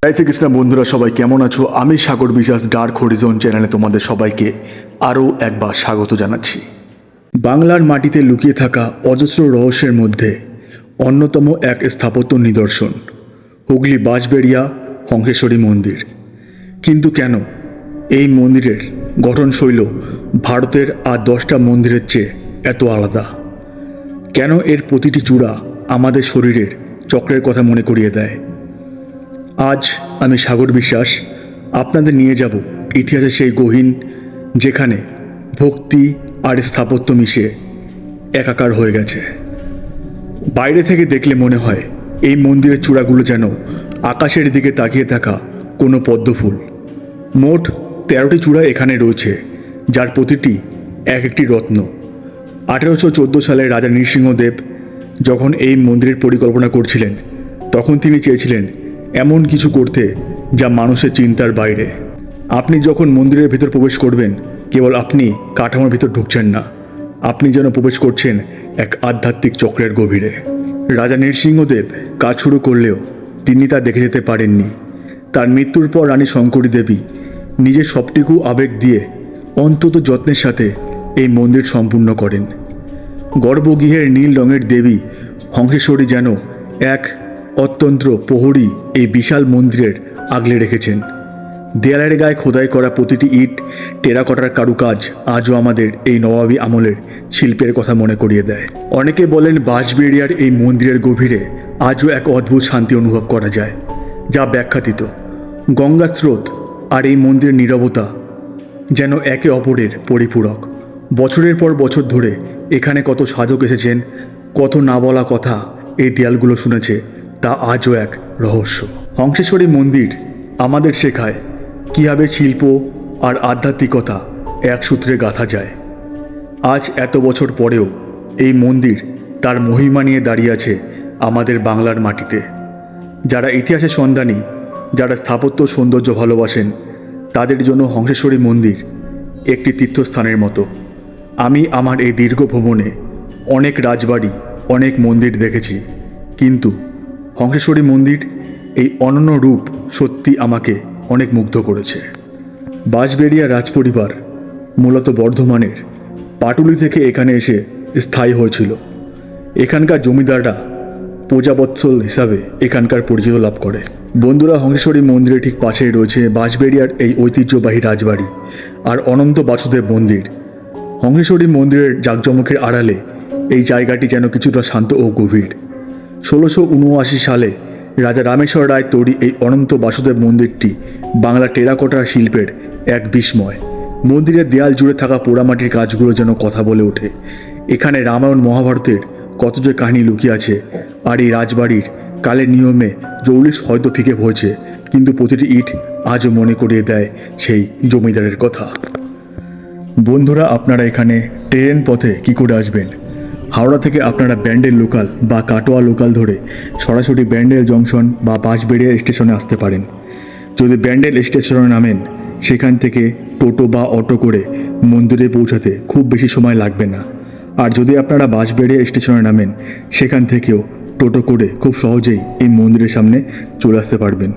জয় শ্রীকৃষ্ণ বন্ধুরা, সবাই কেমন আছো? আমি সাগর বিশ্বাস ডার্ক হরিজন চ্যানেলে তোমাদের সবাইকে আরও একবার স্বাগত জানাচ্ছি। বাংলার মাটিতে লুকিয়ে থাকা অজস্র রহস্যের মধ্যে অন্যতম এক স্থাপত্য নিদর্শন হুগলি বাঁশবেড়িয়া হংসেশ্বরী মন্দির। কিন্তু কেন এই মন্দিরের গঠনশৈল ভারতের আর 10টা মন্দিরের চেয়ে এত আলাদা? কেন এর প্রতিটি চূড়া আমাদের শরীরের চক্রের কথা মনে করিয়ে দেয়? আজ আমি সাগর বিশ্বাস আপনাদের নিয়ে যাব ইতিহাসের সেই গহীন, যেখানে ভক্তি আর স্থাপত্য মিশে একাকার হয়ে গেছে। বাইরে থেকে দেখলে মনে হয় এই মন্দিরের চূড়াগুলো যেন আকাশের দিকে তাকিয়ে থাকা কোনো পদ্মফুল। মোট 13টি চূড়া এখানে রয়েছে, যার প্রতিটি এক একটি রত্ন। 1814 সালে রাজা নৃসিংহদেব যখন এই মন্দিরের পরিকল্পনা করছিলেন, তখন তিনি চেয়েছিলেন এমন কিছু করতে যা মানুষের চিন্তার বাইরে। আপনি যখন মন্দিরের ভিতর প্রবেশ করবেন, কেবল আপনি কাঠামোর ভিতর ঢুকছেন না, আপনি যেন প্রবেশ করছেন এক আধ্যাত্মিক চক্রের গভীরে। রাজা নৃসিংহদেব কাজ শুরু করলেও তিনি তা দেখে যেতে পারেননি। তার মৃত্যুর পর রানী শঙ্করী দেবী নিজের সবটুকু আবেগ দিয়ে অন্তত যত্নের সাথে এই মন্দির সম্পূর্ণ করেন। গর্ভগৃহের নীল রঙের দেবী হংসেশ্বরী যেন এক অত্যন্ত প্রহরী এই বিশাল মন্দিরের আগলে রেখেছেন। দেয়ালের গায়ে খোদাই করা প্রতিটি ইট, টেরাকোটার কারুকাজ আজও আমাদের এই নবাবী আমলের শিল্পের কথা মনে করিয়ে দেয়। অনেকে বলেন বাঁশবেড়িয়ার এই মন্দিরের গভীরে আজও এক অদ্ভুত শান্তি অনুভব করা যায়, যা ব্যাখ্যাতীত। গঙ্গা স্রোত আর এই মন্দিরের নীরবতা যেন একে অপরের পরিপূরক। বছরের পর বছর ধরে এখানে কত সাধক এসেছেন, কত না বলা কথা এই দেয়ালগুলো শুনেছে, তা আজও এক রহস্য। হংসেশ্বরী মন্দির আমাদের শেখায় কীভাবে শিল্প আর আধ্যাত্মিকতা এক সূত্রে গাঁথা যায়। আজ এত বছর পরেও এই মন্দির তার মহিমা নিয়ে দাঁড়িয়ে আছে আমাদের বাংলার মাটিতে। যারা ইতিহাসের সন্ধানী, যারা স্থাপত্য সৌন্দর্য ভালোবাসেন, তাদের জন্য হংসেশ্বরী মন্দির একটি তীর্থস্থানের মতো। আমি আমার এই দীর্ঘ ভ্রমণে অনেক রাজবাড়ি, অনেক মন্দির দেখেছি, কিন্তু হংসেশ্বরী মন্দির এই অনন্য রূপ সত্যি আমাকে অনেক মুগ্ধ করেছে। বাঁশবেড়িয়া রাজপরিবার মূলত বর্ধমানের পাটুলি থেকে এখানে এসে স্থায়ী হয়েছিল। এখানকার জমিদাররা প্রজাবৎসল হিসাবে এখানকার পরিচিত লাভ করে। বন্ধুরা, হংসেশ্বরী মন্দিরের ঠিক পাশেই রয়েছে বাঁশবেড়িয়ার এই ঐতিহ্যবাহী রাজবাড়ি আর অনন্ত বাসুদেব মন্দির। হংসেশ্বরী মন্দিরের জাঁকজমকের আড়ালে এই জায়গাটি যেন কিছুটা শান্ত ও গভীর। 1679 সালে রাজা রামেশ্বর রায় তৈরি এই অনন্ত বাসুদেব মন্দিরটি বাংলা টেরাকোটার শিল্পের এক বিস্ময়। মন্দিরের দেয়াল জুড়ে থাকা পোড়ামাটির কাজগুলো যেন কথা বলে ওঠে। এখানে রামায়ণ মহাভারতের কত যে কাহিনী লুকিয়ে আছে। আর এই রাজবাড়ির কালের নিয়মে জৌলিশ হয়তো ফিকে হয়েছে, কিন্তু প্রতিটি ইট আজও মনে করিয়ে দেয় সেই জমিদারের কথা। বন্ধুরা, আপনারা এখানে ট্রেন পথে কী করে আসবেন? হাওড়া থেকে আপনারা ব্যান্ডেল লোকাল বা কাটোয়া লোকাল ধরে সরাসরি ব্যান্ডেল জংশন বা বাঁশবেড়িয়া স্টেশনে আসতে পারেন। যদি ব্যান্ডেল স্টেশনে নামেন, সেখান থেকে টোটো বা অটো করে মন্দিরে পৌঁছাতে খুব বেশি সময় লাগবে না। আর যদি আপনারা বাঁশবেড়িয়া স্টেশনে নামেন, সেখান থেকেও টোটো করে খুব সহজেই এই মন্দিরের সামনে চলে আসতে পারবেন।